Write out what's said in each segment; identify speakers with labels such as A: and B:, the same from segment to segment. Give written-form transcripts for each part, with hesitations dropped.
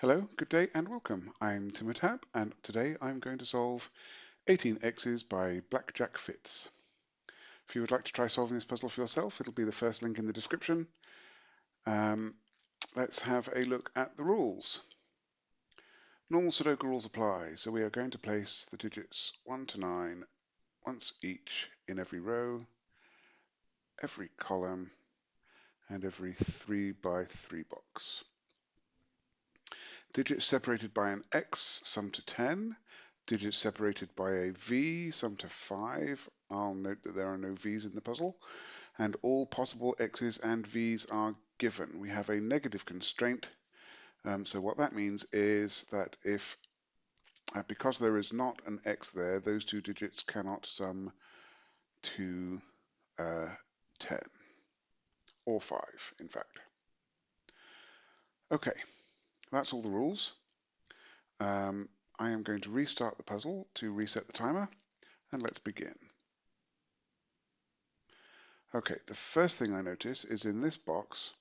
A: Hello, good day and welcome. I'm Timotab and today I'm going to solve 18 X's by blackjackfitz. If you would like to try solving this puzzle for yourself, it'll be the first link in the description. Um, let's have a look at the rules. Normal sudoku rules apply, so we are going to place the digits 1 to 9 once each in every row, every column, and every 3 by 3 box. Digits separated by an X sum to 10. Digits separated by a V sum to 5. I'll note that there are no V's in the puzzle. And all possible X's and V's are given. We have a negative constraint. So what that means is that if, because there is not an X there, those two digits cannot sum to 10. Or 5, in fact. Okay, that's all the rules. I am going to restart the puzzle to reset the timer, and let's begin. Okay, the first thing I notice is in this box,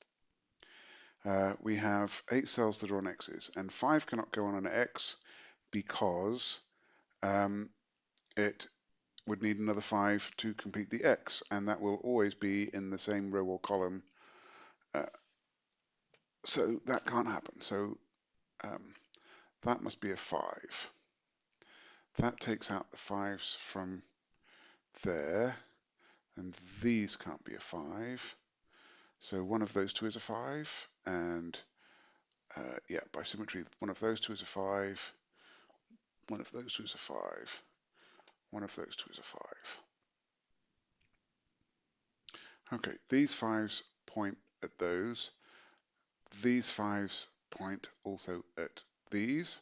A: we have 8 cells that are on X's, and 5 cannot go on an X because it would need another 5 to complete the X, and that will always be in the same row or column, so that can't happen. So that must be a 5. That takes out the 5s from there, and these can't be a 5. So one of those two is a 5, and yeah, by symmetry, one of those two is a 5, one of those two is a 5, one of those two is a 5. Okay, these 5s point at those. These 5s point also at these.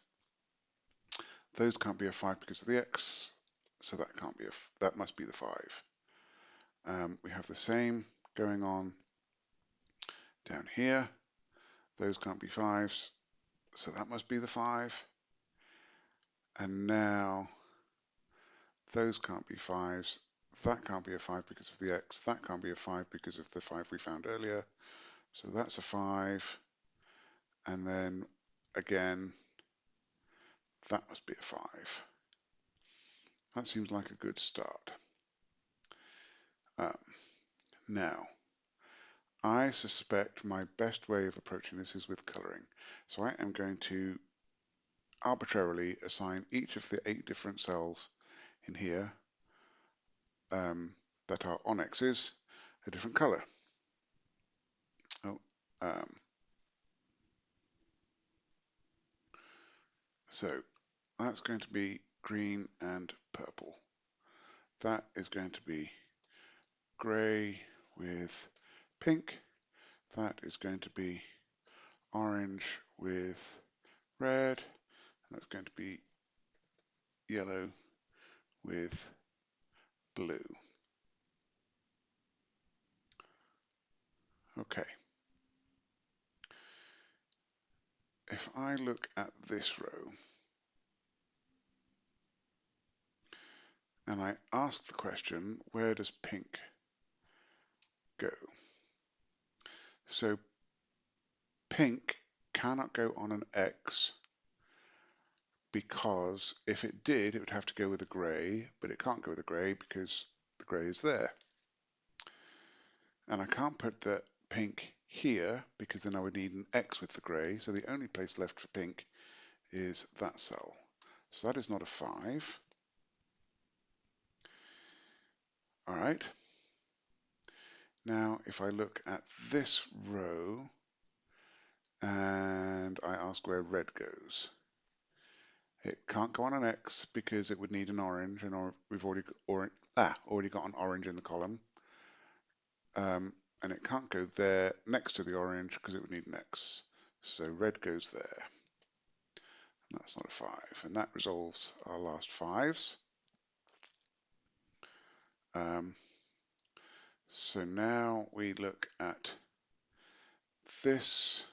A: Those can't be a 5 because of the X, so that can't be that must be the 5. We have the same going on down here. Those can't be 5s, so that must be the 5. And now those can't be 5s. That can't be a 5 because of the X. That can't be a 5 because of the 5 we found earlier. So that's a 5. And then again, that must be a 5. That seems like a good start. Now, I suspect my best way of approaching this is with coloring. So I am going to arbitrarily assign each of the 8 different cells in here that are on X's a different color. Oh, so that's going to be green and purple. That is going to be grey with pink. That is going to be orange with red. And that's going to be yellow with blue. Okay. If I look at this row and I ask the question, where does pink go? So pink cannot go on an X because if it did, it would have to go with a grey, but it can't go with a grey because the grey is there. And I can't put the pink here because then I would need an X with the grey, so the only place left for pink is that cell. So that is not a 5. All right. Now, if I look at this row and I ask where red goes, it can't go on an X because it would need an orange, and we've already got an orange in the column. And it can't go there next to the orange because it would need an X. So red goes there. And that's not a 5. And that resolves our last 5s. So now we look at this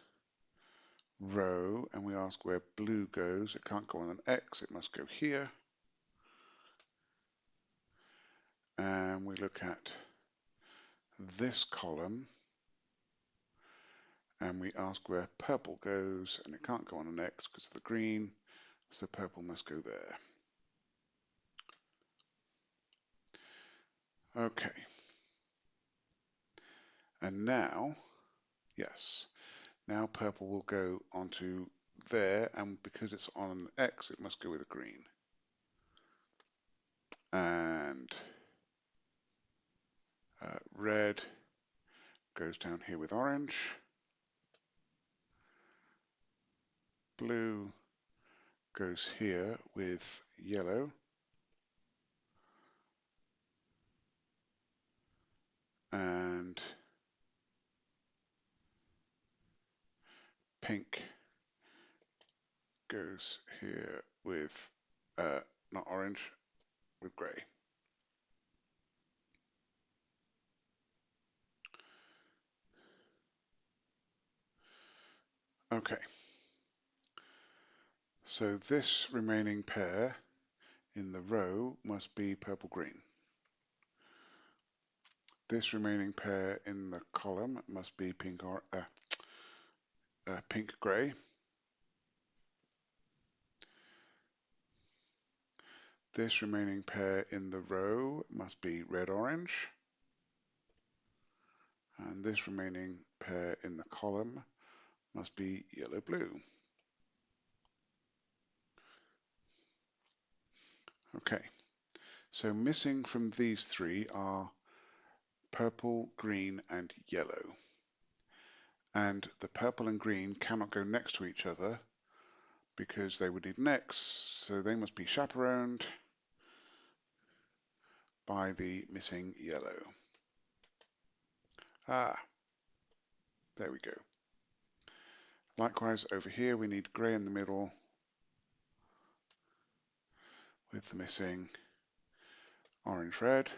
A: row and we ask where blue goes. It can't go on an X, it must go here. And we look at this column and we ask where purple goes, and it can't go on an X because of the green, so purple must go there. Okay. And now, yes, now purple will go onto there, and because it's on an X, it must go with a green. And red goes down here with orange. Blue goes here with yellow. And pink goes here with, not orange, with grey. Okay. So this remaining pair in the row must be purple-green. This remaining pair in the column must be pink-grey. This remaining pair in the row must be red-orange. And this remaining pair in the column must be yellow-blue. Okay, so missing from these three are purple, green, and yellow. And the purple and green cannot go next to each other because they would need an X, so they must be chaperoned by the missing yellow. Ah, there we go. Likewise, over here we need grey in the middle with the missing orange-red.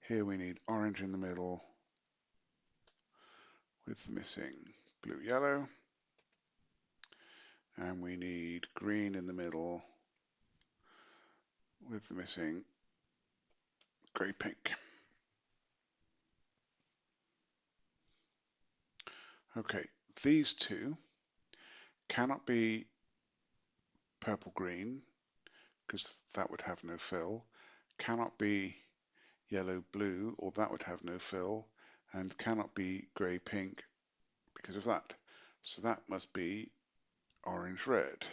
A: Here we need orange in the middle with the missing blue-yellow. And we need green in the middle with the missing grey-pink. Okay, these two cannot be purple-green because that would have no fill, cannot be yellow-blue or that would have no fill, and cannot be grey-pink because of that. So that must be orange-red.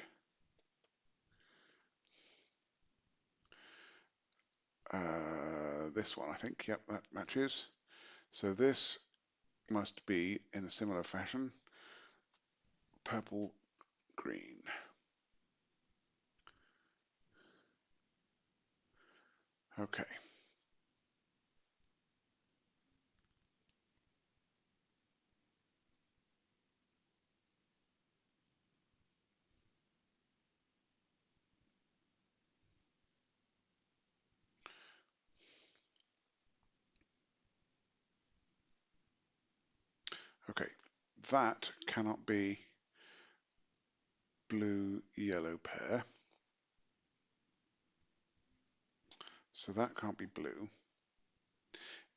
A: This one, I think, yep, that matches. So this must be, in a similar fashion, purple-green. Okay. Okay, that cannot be blue-yellow pair. So that can't be blue.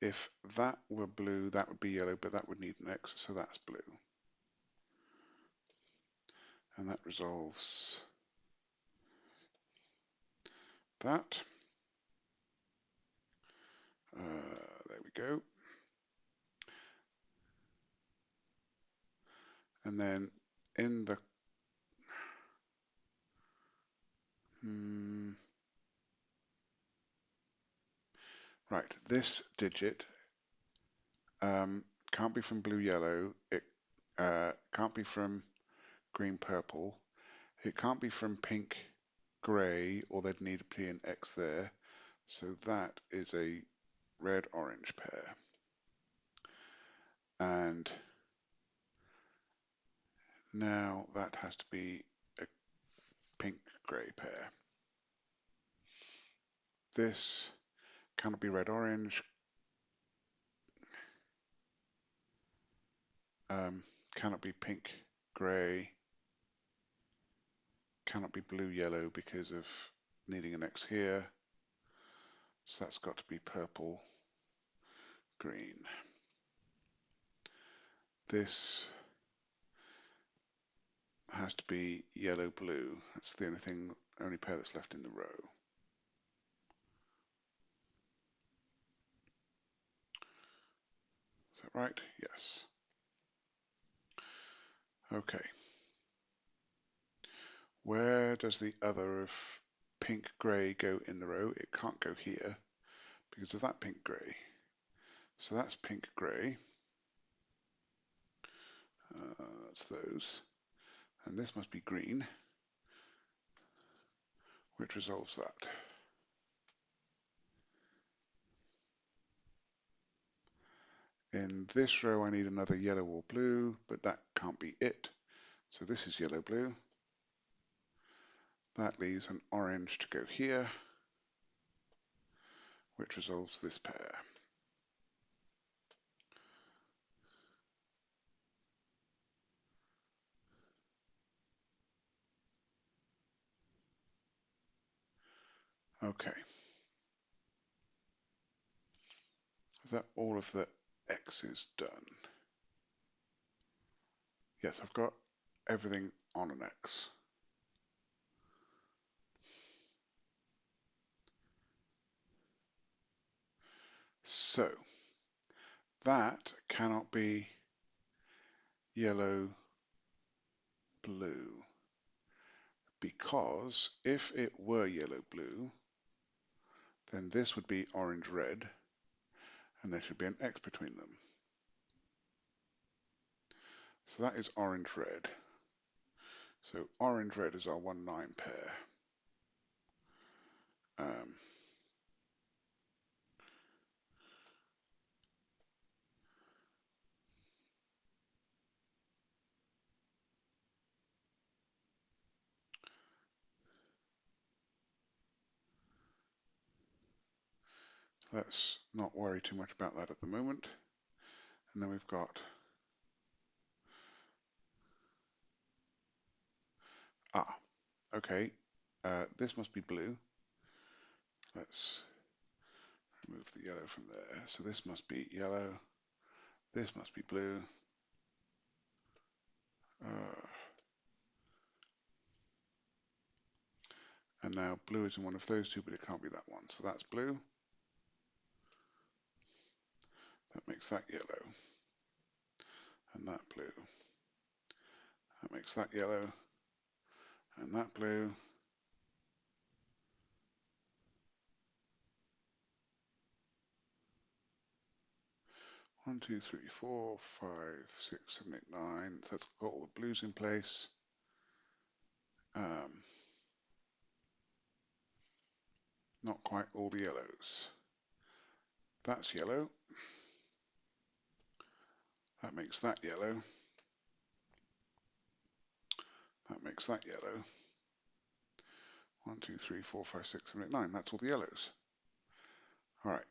A: If that were blue, that would be yellow, but that would need an X, so that's blue. And that resolves that. There we go. And then in the right, this digit can't be from blue-yellow. It can't be from green-purple. It can't be from pink-grey, or they'd need to be an X there. So that is a red-orange pair. And now that has to be a pink-grey pair. This cannot be red-orange, cannot be pink-grey, cannot be blue-yellow because of needing an X here. So that's got to be purple-green. This has to be yellow-blue. That's the only pair that's left in the row. Is that right? Yes. Okay. Where does the other of pink grey go in the row? It can't go here because of that pink grey. So that's pink grey. That's those. And this must be green, which resolves that. In this row I need another yellow or blue, but that can't be it. So this is yellow-blue. That leaves an orange to go here, which resolves this pair. Okay. Is that all of the X's done? Yes, I've got everything on an X. So that cannot be yellow, blue, because if it were yellow, blue, then this would be orange, red, and there should be an X between them. So that is orange, red. So orange, red is our 1-9 pair. Let's not worry too much about that at the moment. And then we've got, okay, this must be blue. Let's remove the yellow from there. So this must be yellow, this must be blue. And now blue is in one of those two, but it can't be that one. So that's blue. That makes that yellow. And that blue. That makes that yellow. And that blue. One, two, three, four, 5, 6, 7, 8, 9. So that's got all the blues in place. Not quite all the yellows. That's yellow. That makes that yellow. That makes that yellow. 1, 2, 3, 4, 5, 6, 7, 8, 9. That's all the yellows. All right.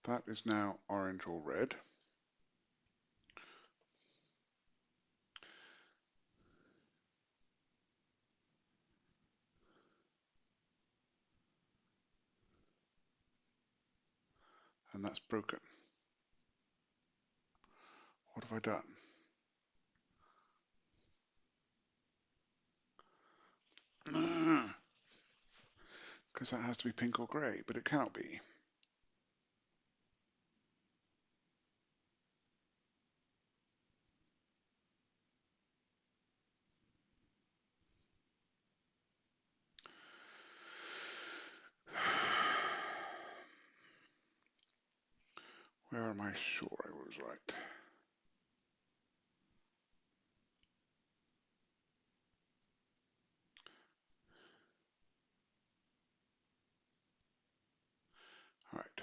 A: That is now orange or red. And that's broken. What have I done? Because that has to be pink or grey, but it cannot be. Where am I sure I was right? All right.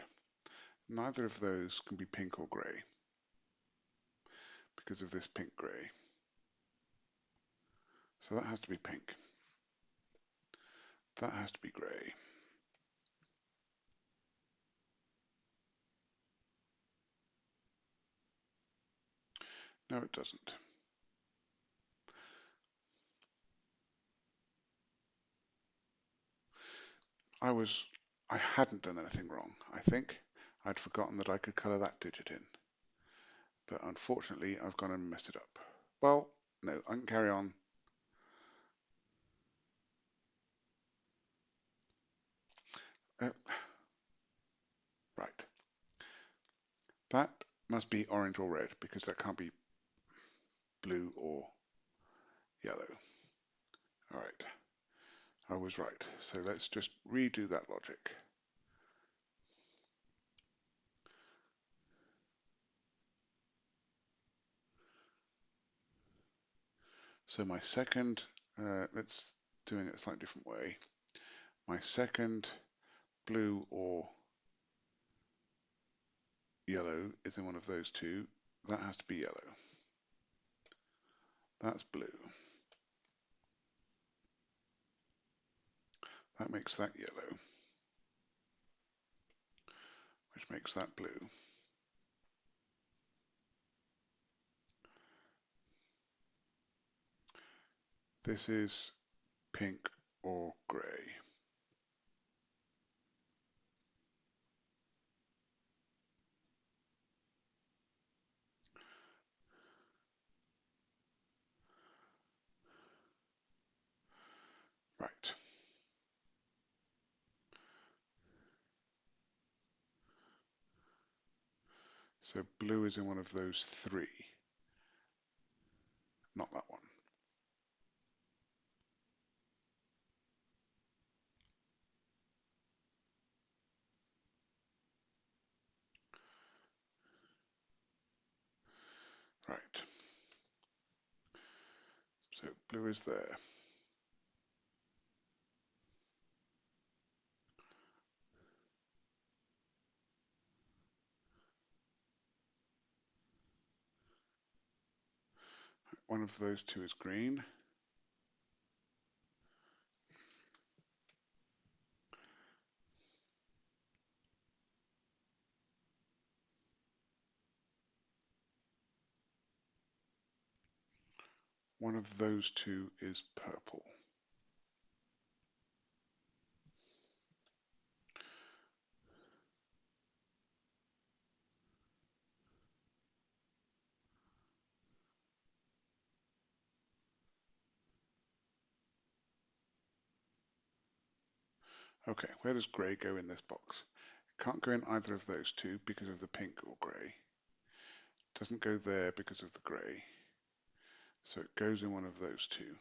A: Neither of those can be pink or grey because of this pink grey. So that has to be pink. That has to be grey. No, it doesn't. I hadn't done anything wrong, I think. I'd forgotten that I could colour that digit in. But unfortunately, I've gone and messed it up. Well, no, I can carry on. Right. That must be orange or red because that can't be blue or yellow. All right. I was right. So let's just redo that logic. So my second, let's doing it a slightly different way. My second blue or yellow is in one of those two. That has to be yellow. That's blue. That makes that yellow, which makes that blue. This is pink or grey. Right. So blue is in one of those three, not that one. Right. So blue is there. One of those two is green. One of those two is purple. Okay, where does grey go in this box? It can't go in either of those two because of the pink or grey. Doesn't go there because of the grey. So it goes in one of those two.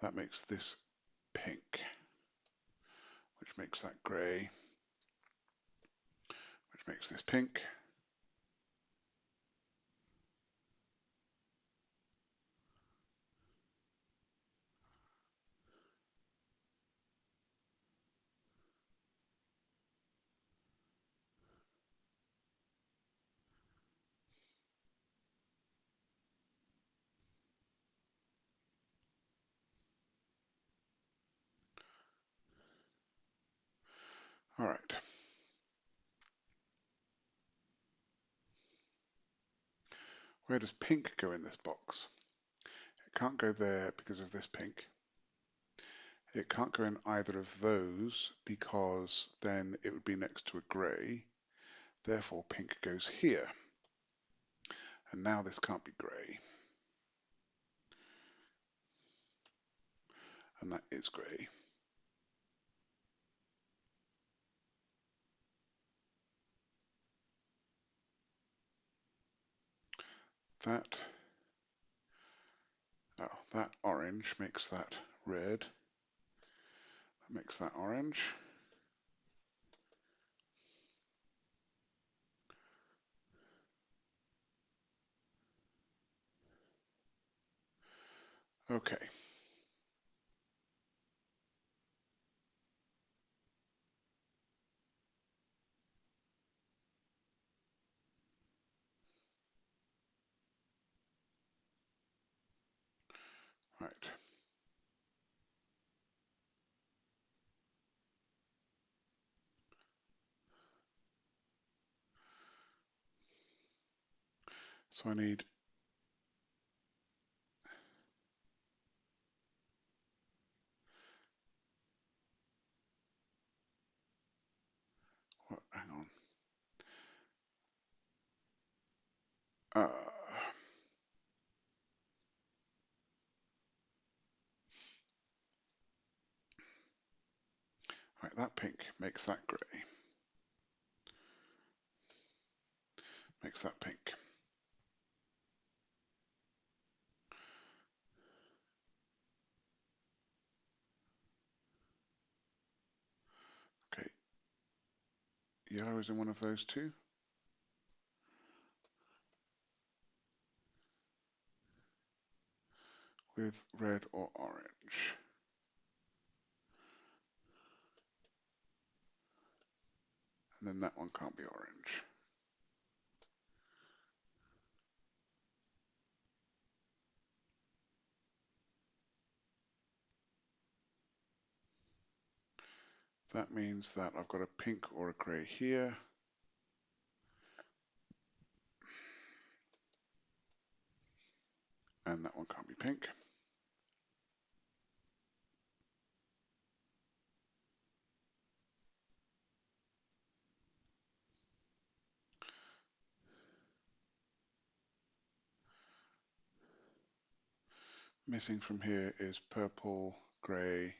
A: That makes this pink, which makes that grey, which makes this pink. All right. Where does pink go in this box? It can't go there because of this pink. It can't go in either of those because then it would be next to a grey. Therefore, pink goes here. And now this can't be grey. And that is grey. That, that orange makes that red. That makes that orange. Okay. Right. So I need Uh, right, that pink makes that grey, makes that pink. Okay, yellow is in one of those two. With red or orange. And then that one can't be orange. That means that I've got a pink or a grey here. And that one can't be pink. Missing from here is purple, grey,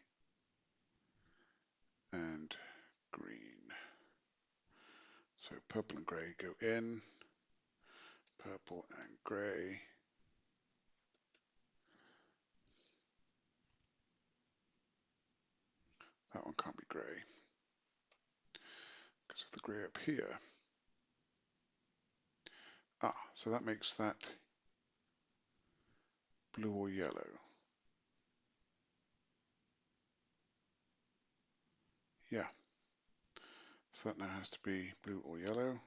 A: and green. So purple and grey go in, purple and grey. That one can't be grey because of the grey up here. Ah, so that makes that blue or yellow. Yeah, so that now has to be blue or yellow.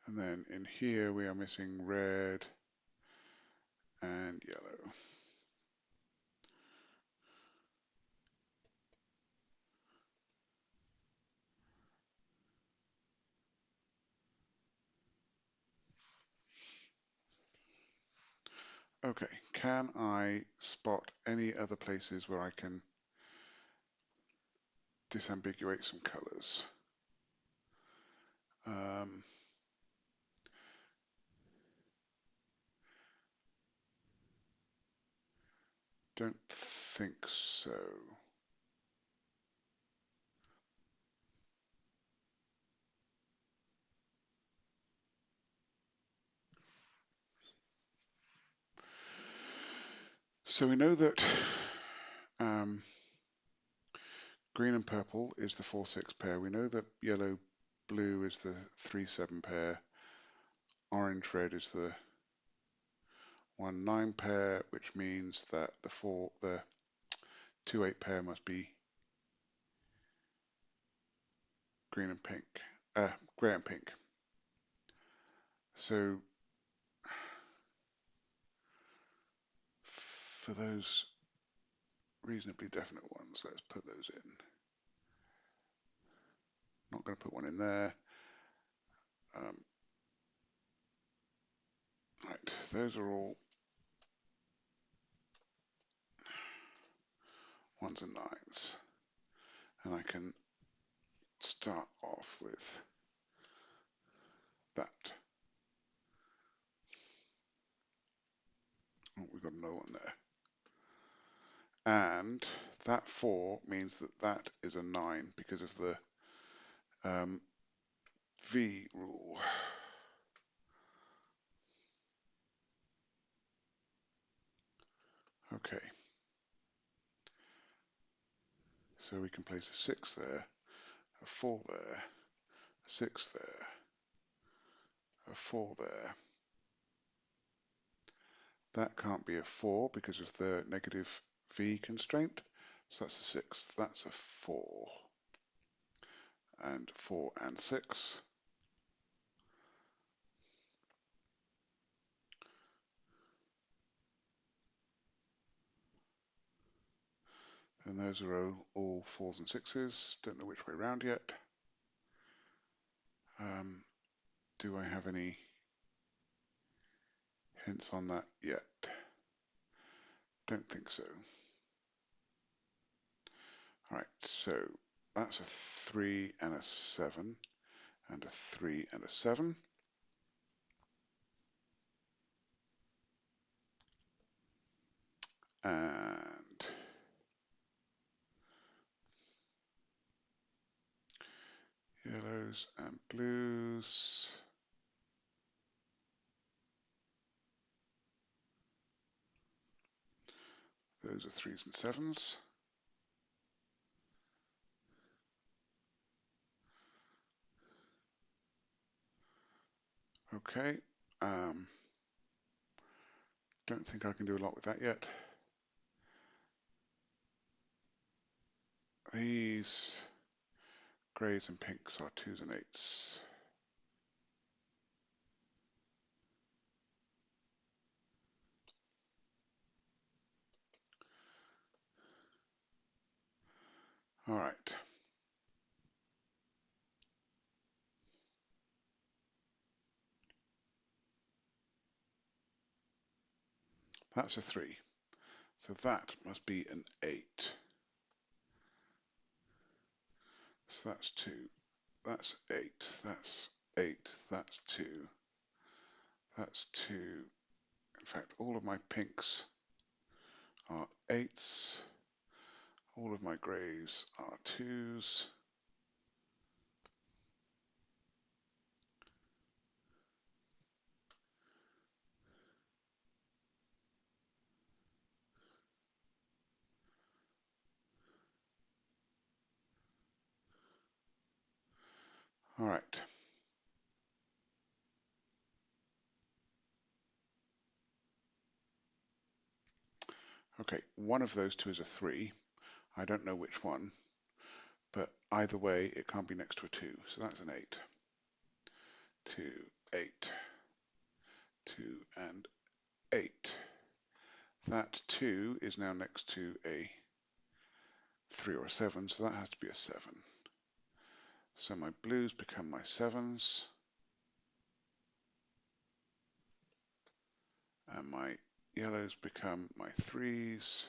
A: And then in here we are missing red and yellow. Okay, can I spot any other places where I can disambiguate some colours? Don't think so. So we know that green and purple is the 4-6 pair. We know that yellow blue is the 3-7 pair. Orange red is the 1-9 pair, which means that the 2-8 pair must be green and pink, grey and pink. So for those reasonably definite ones, let's put those in. Not going to put one in there. Right, those are all 1s and 9s. And I can start off with that. Oh, we've got another one there. And that 4 means that that is a 9 because of the V rule. Okay. So we can place a 6 there, a 4 there, a 6 there, a 4 there. That can't be a 4 because of the negative V constraint. So that's a 6. That's a 4. And 4 and 6. And those are all 4s and 6s. Don't know which way around yet. Do I have any hints on that yet? Don't think so. All right, so that's a 3 and a 7, and a 3 and a 7. And yellows and blues. Those are 3s and 7s. Okay. Don't think I can do a lot with that yet. These greys and pinks are 2s and 8s. All right. That's a 3. So that must be an 8. So that's 2. That's 8. That's 8. That's 2. That's 2. In fact, all of my pinks are 8s. All of my greys are 2s. All right. Okay, one of those two is a 3. I don't know which one, but either way, it can't be next to a 2. So that's an 8. 2, 8. 2 and 8. That 2 is now next to a 3 or a 7, so that has to be a 7. So my blues become my 7s, and my yellows become my 3s.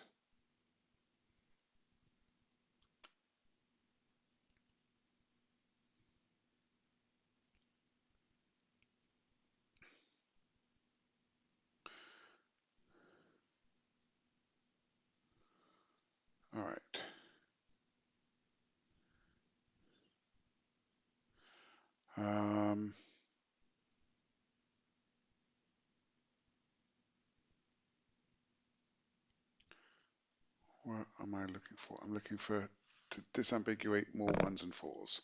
A: All right. What am I looking for? I'm looking for to disambiguate more 1s and 4s.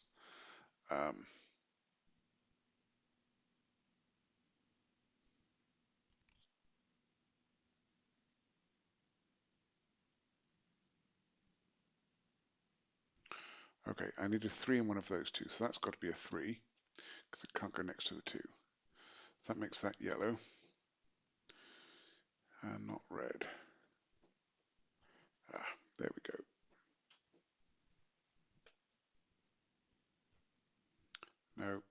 A: Okay, I need a 3 in one of those two, so that's got to be a 3, because it can't go next to the 2. So that makes that yellow, and not red. Ah, there we go. No.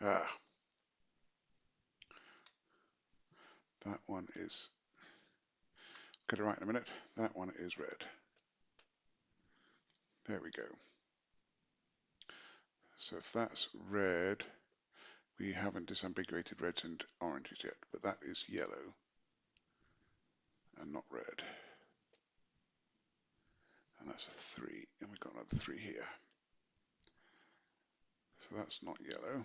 A: Ah, that one is, get it right in a minute, that one is red. There we go. So if that's red, we haven't disambiguated reds and oranges yet, but that is yellow and not red. And that's a 3, and we've got another 3 here. So that's not yellow.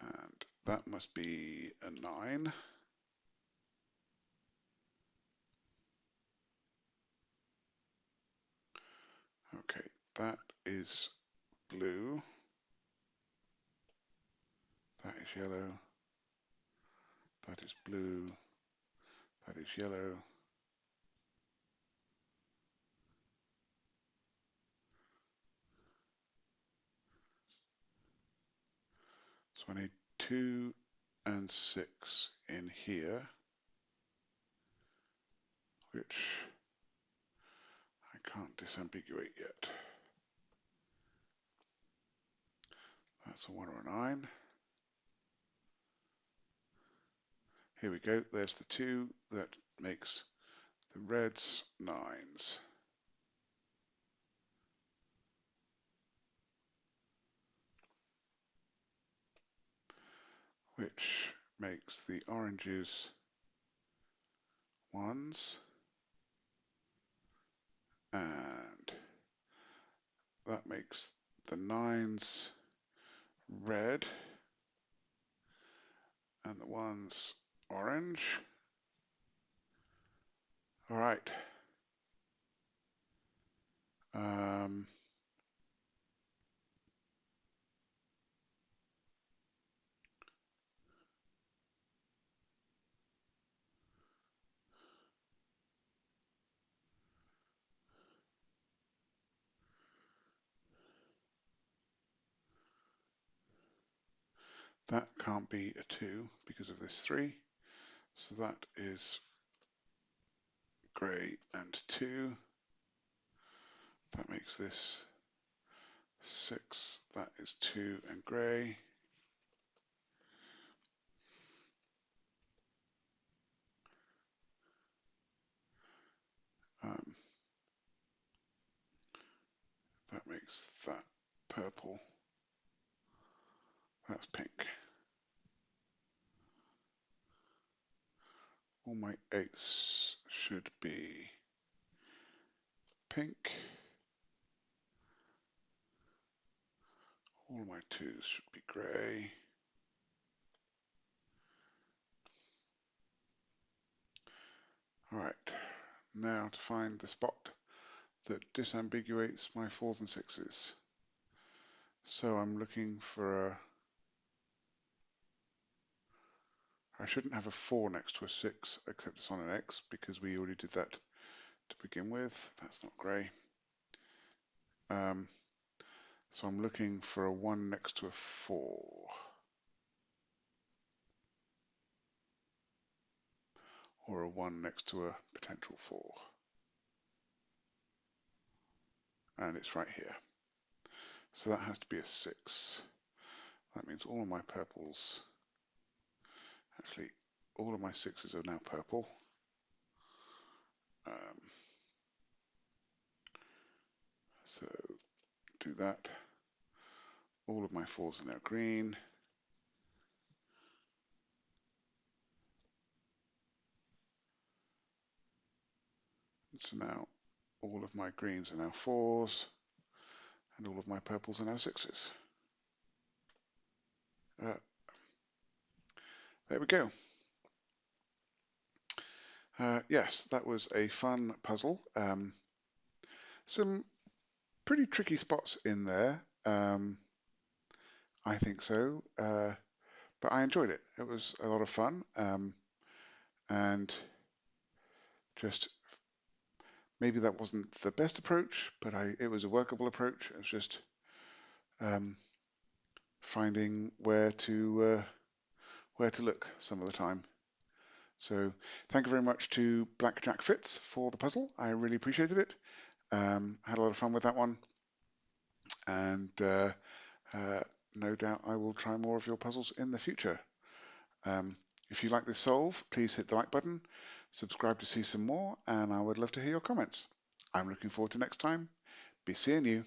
A: And that must be a 9. Okay, that is blue. That is yellow. That is blue. That is yellow. So I need 2 and 6 in here, which I can't disambiguate yet. That's a 1 or a 9. Here we go. There's the 2 that makes the reds 9s. Which makes the oranges 1s, and that makes the 9s red and the 1s orange. All right. That can't be a 2 because of this 3. So that is grey and 2. That makes this 6. That is 2 and grey. That makes that purple. That's pink. All my 8s should be pink. All my 2s should be grey. All right, now to find the spot that disambiguates my 4s and 6s. So I'm looking for I shouldn't have a 4 next to a 6, except it's on an X, because we already did that to begin with. That's not grey. So I'm looking for a 1 next to a 4. Or a 1 next to a potential 4. And it's right here. So that has to be a 6. That means all of my purples, actually all of my 6s are now purple. So do that. All of my 4s are now green. So now all of my greens are now 4s, and all of my purples are now 6s. There we go. Yes, that was a fun puzzle. Some pretty tricky spots in there. I think so, but I enjoyed it. It was a lot of fun, and just maybe that wasn't the best approach, but it was a workable approach. It was just finding where to look some of the time. So thank you very much to blackjackfitz for the puzzle. I really appreciated it. Had a lot of fun with that one, and no doubt I will try more of your puzzles in the future. If you like this solve, please hit the like button, subscribe to see some more, and I would love to hear your comments. I'm looking forward to next time. Be seeing you.